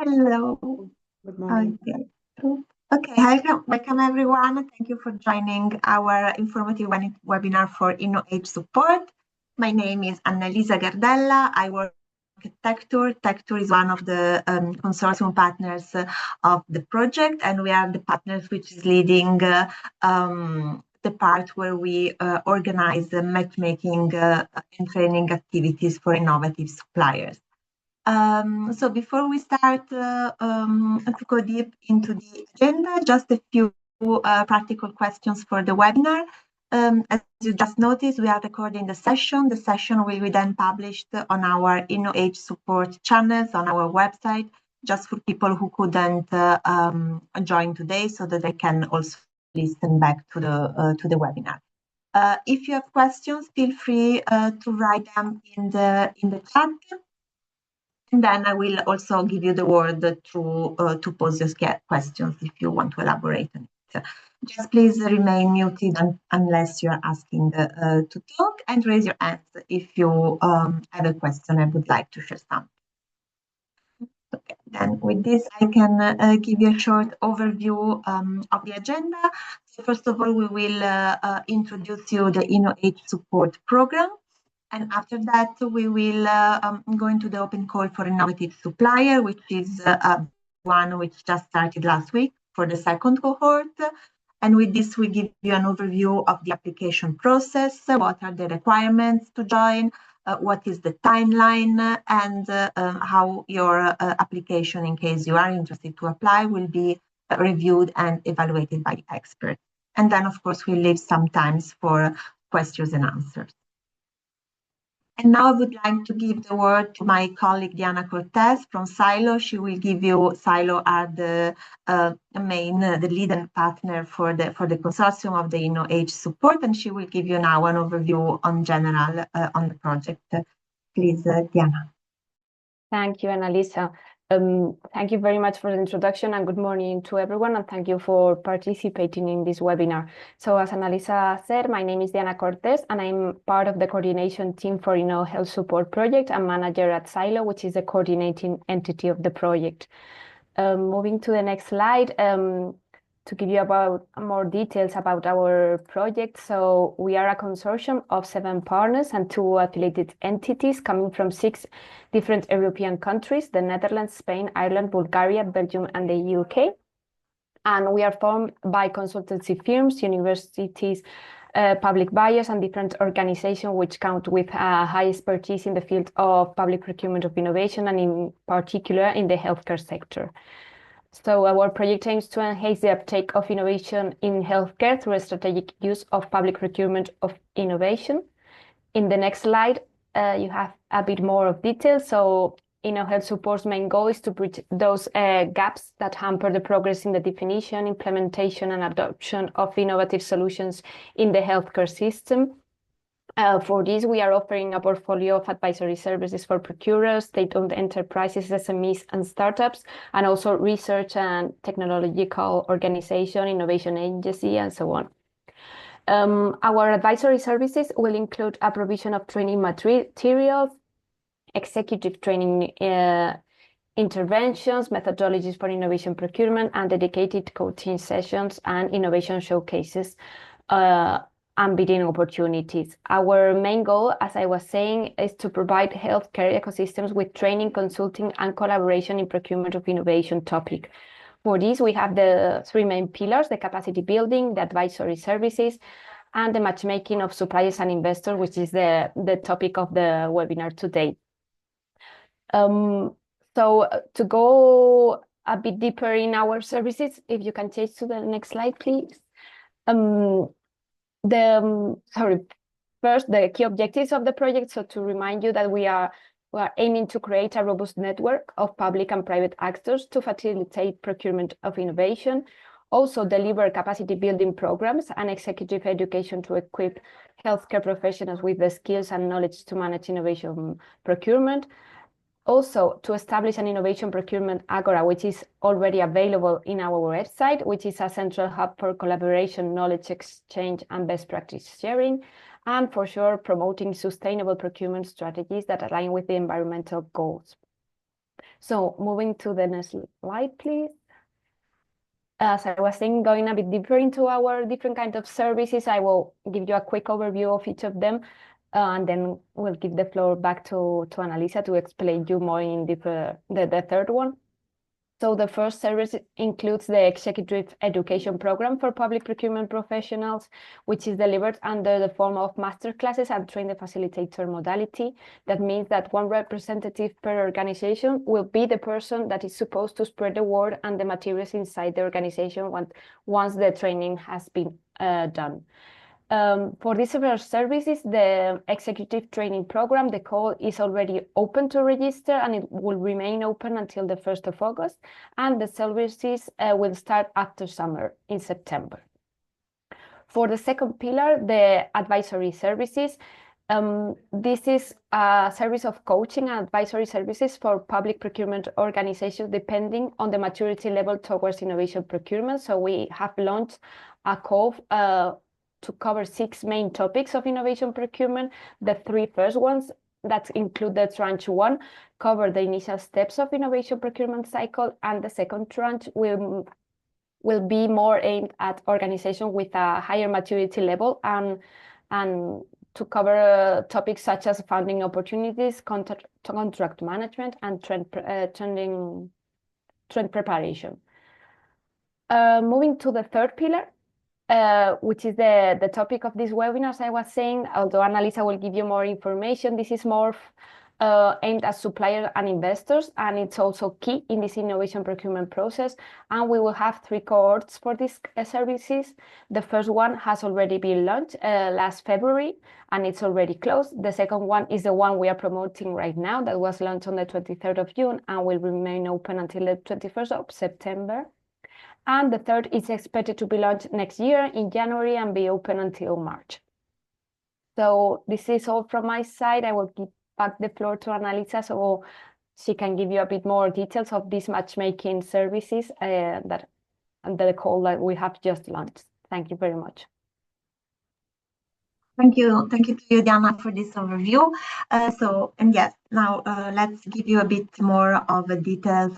Hello. Good morning. Okay, hi, welcome everyone. Thank you for joining our informative webinar for InnoHSupport. My name is Annalisa Gardella. I work at Tectur. Tectur is one of the consortium partners of the project, and we are the partners which is leading the part where we organize the matchmaking and training activities for innovative suppliers. So before we start to go deep into the agenda, just a few practical questions for the webinar. As you just noticed, we are recording the session. The session will be then published on our InnoHSupport channels on our website, just for people who couldn't join today, so that they can also listen back to the webinar. If you have questions, feel free to write them in the chat. And then I will also give you the word to pose your questions if you want to elaborate on it. Just please remain muted unless you are asking to talk, and raise your hand if you have a question and would like to share something. Okay, then with this, I can give you a short overview of the agenda. So first of all, we will introduce you the InnoHSupport program. And after that, we will go into the open call for innovative supplier, which is one which just started last week for the second cohort. And with this, we give you an overview of the application process, what are the requirements to join, what is the timeline, and how your application, in case you are interested to apply, will be reviewed and evaluated by experts. And then, of course, we leave some time for questions and answers. And now I would like to give the word to my colleague Diana Cortez from Silo. She will give you, Silo are the lead partner for the consortium of the InnoHSupport, and she will give you now an overview on general on the project. Please, Diana. Thank you, Annalisa. Thank you very much for the introduction, and good morning to everyone, and thank you for participating in this webinar. So as Annalisa said, my name is Diana Cortez, and I'm part of the coordination team for InnoHSupport project and manager at Silo, which is the coordinating entity of the project. Moving to the next slide, to give you about more details about our project. So we are a consortium of 7 partners and 2 affiliated entities coming from 6 different European countries: the Netherlands, Spain, Ireland, Bulgaria, Belgium, and the UK. And we are formed by consultancy firms, universities, public buyers, and different organizations which count with high expertise in the field of public procurement of innovation, and in particular in the healthcare sector. So our project aims to enhance the uptake of innovation in healthcare through a strategic use of public procurement of innovation. In the next slide, you have a bit more of detail. So InnoHSupport's main goal is to bridge those gaps that hamper the progress in the definition, implementation, and adoption of innovative solutions in the healthcare system. For this, we are offering a portfolio of advisory services for procurers, state-owned enterprises, SMEs, and startups, and also research and technological organization, innovation agency, and so on. Our advisory services will include a provision of training materials, executive training interventions, methodologies for innovation procurement, and dedicated coaching sessions and innovation showcases and bidding opportunities. Our main goal, as I was saying, is to provide healthcare ecosystems with training, consulting, and collaboration in procurement of innovation topic. For this, we have the 3 main pillars: the capacity building, the advisory services, and the matchmaking of suppliers and investors, which is the topic of the webinar today. So to go a bit deeper in our services, if you can change to the next slide, please. First, the key objectives of the project. So to remind you that we are aiming to create a robust network of public and private actors to facilitate procurement of innovation, also deliver capacity building programs and executive education to equip healthcare professionals with the skills and knowledge to manage innovation procurement. Also, to establish an innovation procurement agora, which is already available in our website, which is a central hub for collaboration, knowledge exchange, and best practice sharing. And for sure, promoting sustainable procurement strategies that align with the environmental goals. So moving to the next slide, please. As I was saying, going a bit deeper into our different kinds of services, I will give you a quick overview of each of them, and then we'll give the floor back to Annalisa to explain you more in the third one. So the first service includes the Executive Education Program for Public Procurement Professionals, which is delivered under the form of masterclasses and train the facilitator modality. That means that one representative per organization will be the person that is supposed to spread the word and the materials inside the organization once the training has been done. For these several services, the Executive Training Program, the call is already open to register, and it will remain open until the 1st of August, and the services will start after summer in September. For the second pillar, the advisory services, this is a service of coaching and advisory services for public procurement organizations depending on the maturity level towards innovation procurement. So we have launched a call to cover 6 main topics of innovation procurement. The 3 first ones that include the tranche 1 cover the initial steps of innovation procurement cycle, and the second tranche will be more aimed at organizations with a higher maturity level and to cover topics such as funding opportunities, contract management, and trend preparation. Moving to the third pillar, which is the topic of this webinar, as I was saying, although Annalisa will give you more information, this is more aimed at suppliers and investors, and it's also key in this innovation procurement process. And we will have 3 cohorts for these services. The first one has already been launched last February, and it's already closed. The second one is the one we are promoting right now, that was launched on the 23rd of June and will remain open until the 21st of September. And the third is expected to be launched next year in January and be open until March. So this is all from my side. I will give back the floor to Annalisa so she can give you a bit more details of these matchmaking services and the call that we have just launched. Thank you very much. Thank you to you, Diana, for this overview. Now let's give you a bit more of the details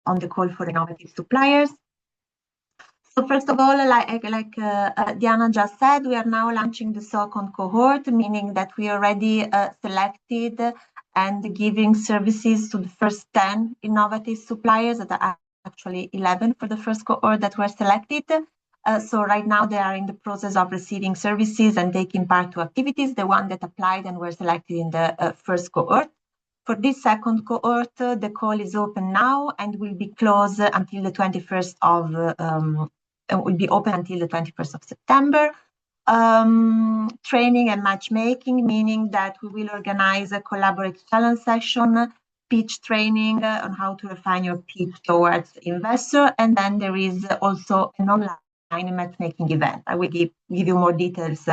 on the call for innovative suppliers. So first of all, like Diana just said, we are now launching the second cohort, meaning that we already selected and giving services to the first 10 innovative suppliers, that are actually 11 for the first cohort that were selected. So right now they are in the process of receiving services and taking part to activities, the one that applied and were selected in the first cohort. For this second cohort, the call is open now and will be closed until the 21st of will be open until the 21st of September. Training and matchmaking, meaning that we will organize a collaborative challenge session, pitch training on how to refine your pitch towards investor, and then there is also an online matchmaking event. I will give you more details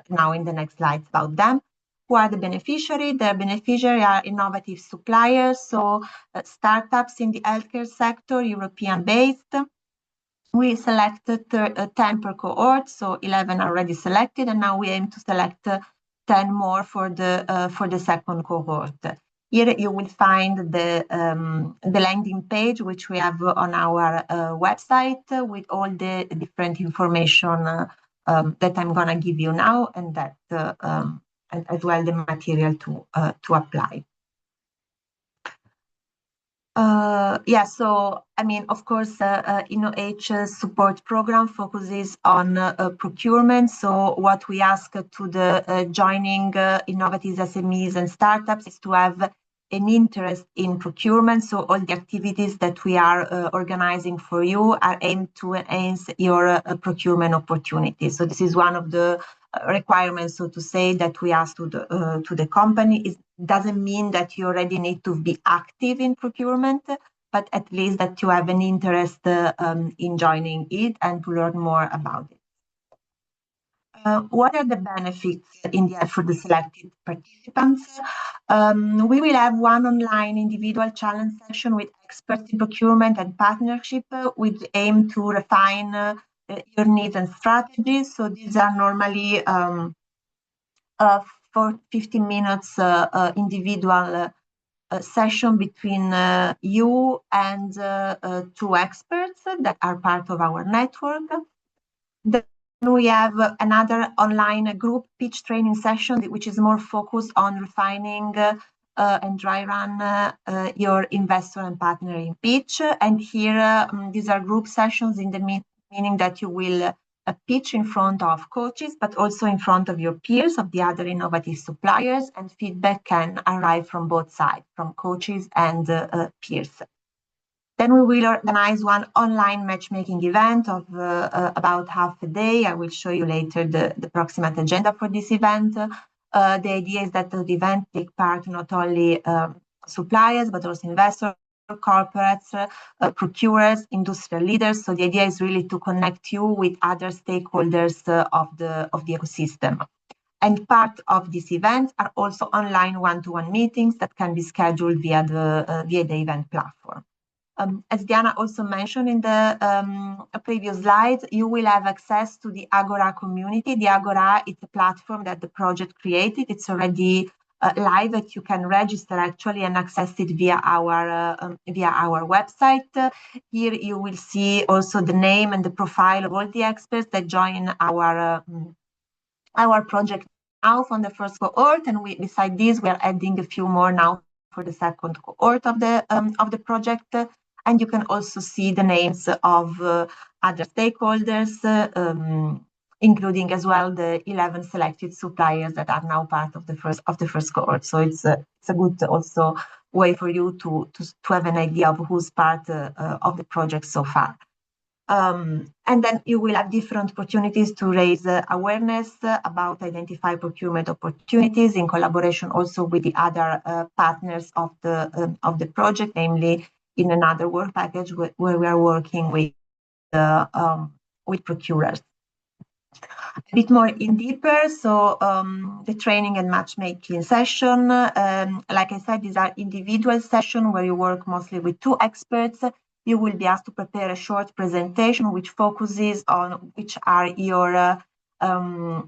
now in the next slides about them. Who are the beneficiaries? The beneficiaries are innovative suppliers, so startups in the healthcare sector, European-based. We selected 10 per cohort, so 11 already selected, and now we aim to select 10 more for the second cohort. Here you will find the landing page, which we have on our website, with all the different information that I'm going to give you now, and that as well the material to apply. So I mean, of course, InnoHSupport program focuses on procurement. So what we ask to the joining innovative SMEs and startups is to have an interest in procurement. So all the activities that we are organizing for you are aimed to enhance your procurement opportunities. So this is one of the requirements, so to say, that we ask to the company. It doesn't mean that you already need to be active in procurement, but at least that you have an interest in joining it and to learn more about it. What are the benefits in the end for the selected participants? We will have one online individual challenge session with experts in procurement and partnership with aim to refine your needs and strategies. So these are normally for 15 minutes individual session between you and two experts that are part of our network. Then we have another online group pitch training session, which is more focused on refining and dry run your investor and partnering pitch. And here, these are group sessions in the meaning that you will pitch in front of coaches, but also in front of your peers, of the other innovative suppliers, and feedback can arrive from both sides, from coaches and peers. Then we will organize one online matchmaking event of about half a day. I will show you later the approximate agenda for this event. The idea is that the event take part not only suppliers, but also investors, corporates, procurers, industrial leaders. So the idea is really to connect you with other stakeholders of the ecosystem. And part of these events are also online one-to-one meetings that can be scheduled via the event platform. As Diana also mentioned in the previous slides, you will have access to the Agora community. The Agora is a platform that the project created. It's already live, that you can register actually and access it via our website. Here you will see also the name and the profile of all the experts that join our project now from the first cohort, and beside this we are adding a few more now for the second cohort of the project. And you can also see the names of other stakeholders, including as well the 11 selected suppliers that are now part of the first cohort. So it's a good also way for you to have an idea of who's part of the project so far. And then you will have different opportunities to raise awareness about identify procurement opportunities in collaboration also with the other partners of the project, namely in another work package where we are working with procurers. A bit more in deeper, so the training and matchmaking session, like I said, these are individual sessions where you work mostly with two experts. You will be asked to prepare a short presentation which focuses on which are your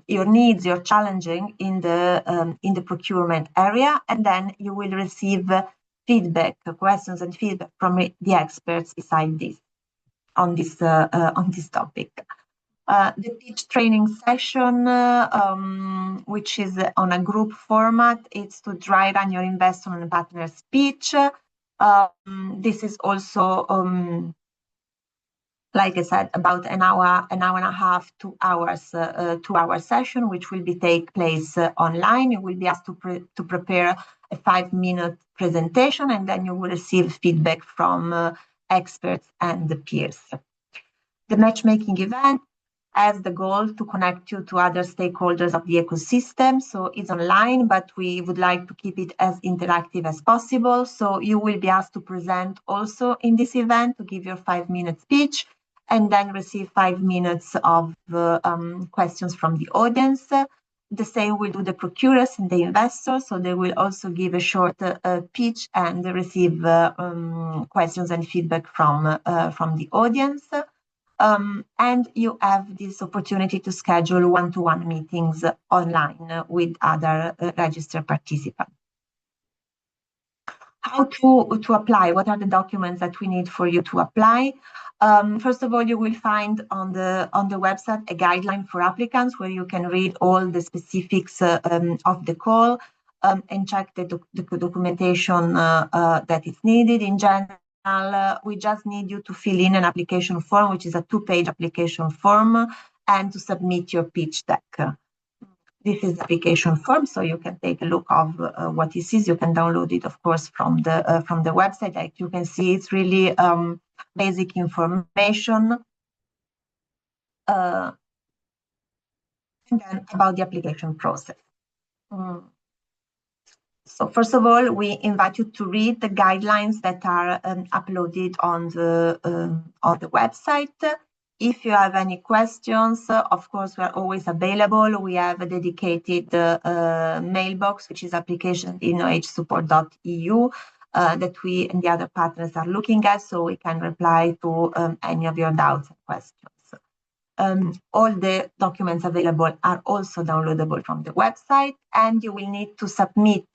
needs, your challenging in the procurement area, and then you will receive feedback, questions and feedback from the experts beside this on this topic. The pitch training session, which is on a group format, it's to dry run your investor and partner pitch. This is also, like I said, about an hour and a half, 2 hours, 2-hour session, which will take place online. You will be asked to prepare a 5-minute presentation, and then you will receive feedback from experts and the peers. The matchmaking event has the goal to connect you to other stakeholders of the ecosystem. So it's online, but we would like to keep it as interactive as possible. So you will be asked to present also in this event, to give your 5-minute speech, and then receive 5 minutes of questions from the audience. The same will do the procurers and the investors. So they will also give a short pitch and receive questions and feedback from the audience. And you have this opportunity to schedule one-to-one meetings online with other registered participants. How to apply? What are the documents that we need for you to apply? First of all, you will find on the website a guideline for applicants where you can read all the specifics of the call and check the documentation that is needed. In general, we just need you to fill in an application form, which is a 2-page application form, and to submit your pitch deck. This is the application form, so you can take a look of what this is. You can download it, of course, from the website. Like you can see, it's really basic information. And then about the application process. So first of all, we invite you to read the guidelines that are uploaded on the website. If you have any questions, of course, we are always available. We have a dedicated mailbox, which is application InnoHSupport.eu that we and the other partners are looking at, so we can reply to any of your doubts and questions. All the documents available are also downloadable from the website, and you will need to submit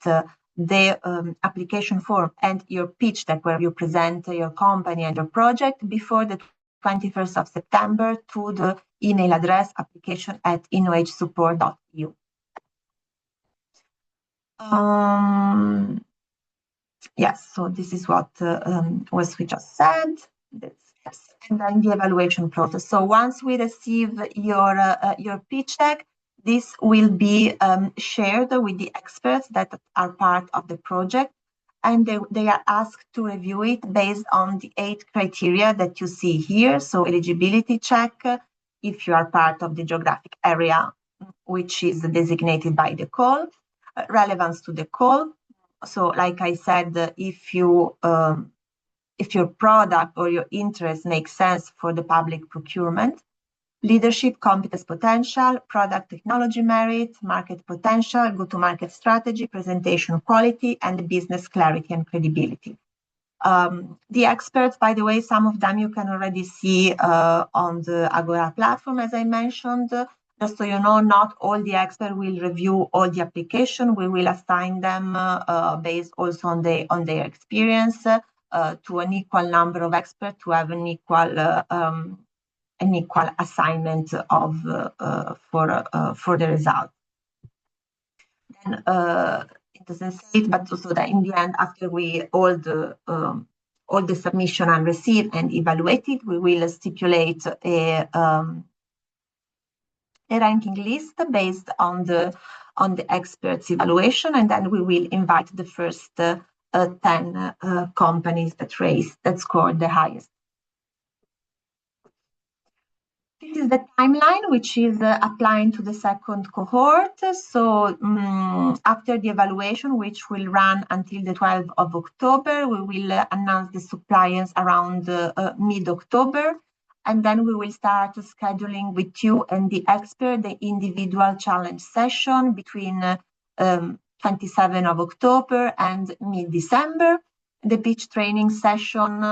the application form and your pitch deck where you present your company and your project before the 21st of September to the email address application@innohsupport.eu. Yes, so this is what we just said. Yes. And then the evaluation process. So once we receive your pitch deck, this will be shared with the experts that are part of the project, and they are asked to review it based on the 8 criteria that you see here. So eligibility check, if you are part of the geographic area which is designated by the call, relevance to the call. So like I said, if your product or your interest makes sense for the public procurement, leadership, competence, potential, product technology merit, market potential, go-to-market strategy, presentation quality, and business clarity and credibility. The experts, by the way, some of them you can already see on the Agora platform, as I mentioned. Just so you know, not all the experts will review all the application. We will assign them based also on their experience to an equal number of experts to have an equal assignment of for the result. Then it doesn't say it, but also that in the end, after all the submission are received and evaluated, we will stipulate a ranking list based on the experts' evaluation, and then we will invite the first 10 companies that scored the highest. This is the timeline, which is applying to the second cohort. So after the evaluation, which will run until the 12th of October, we will announce the suppliers around mid-October. And then we will start scheduling with you and the expert the individual challenge session between 27th of October and mid-December. The pitch training session,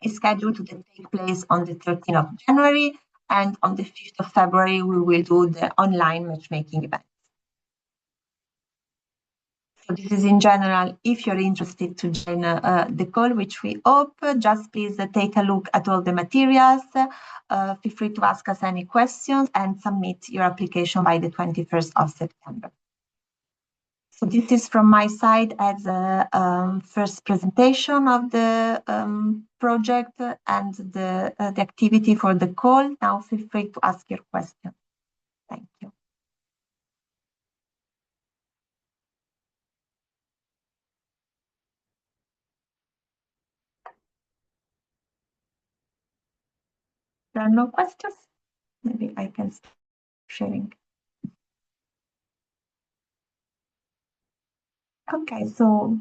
is scheduled to take place on the 13th of January, and on the 5th of February, we will do the online matchmaking event. So this is in general, if you're interested to join the call, which we hope, just please take a look at all the materials. Feel free to ask us any questions and submit your application by the 21st of September. So this is from my side as a first presentation of the project and the activity for the call. Now feel free to ask your question. Thank you. There are no questions? Maybe I can start sharing. Okay, so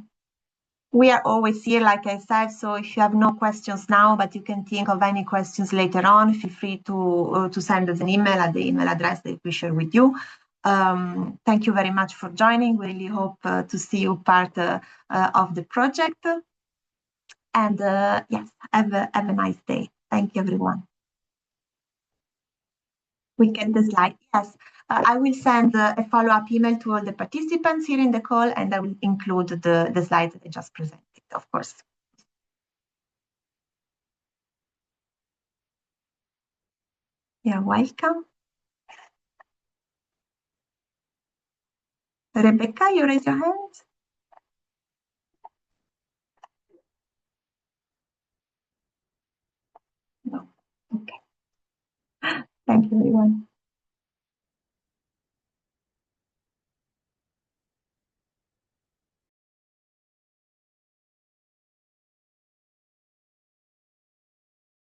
we are always here, like I said, so if you have no questions now, but you can think of any questions later on, feel free to send us an email at the email address that we share with you. Thank you very much for joining. We really hope to see you part of the project. And yes, have a nice day. Thank you, everyone. We get the slide. Yes, I will send a follow-up email to all the participants here in the call, and I will include the slides that I just presented, of course. You're welcome. Rebecca, you raise your hand? No. Okay. Thank you, everyone.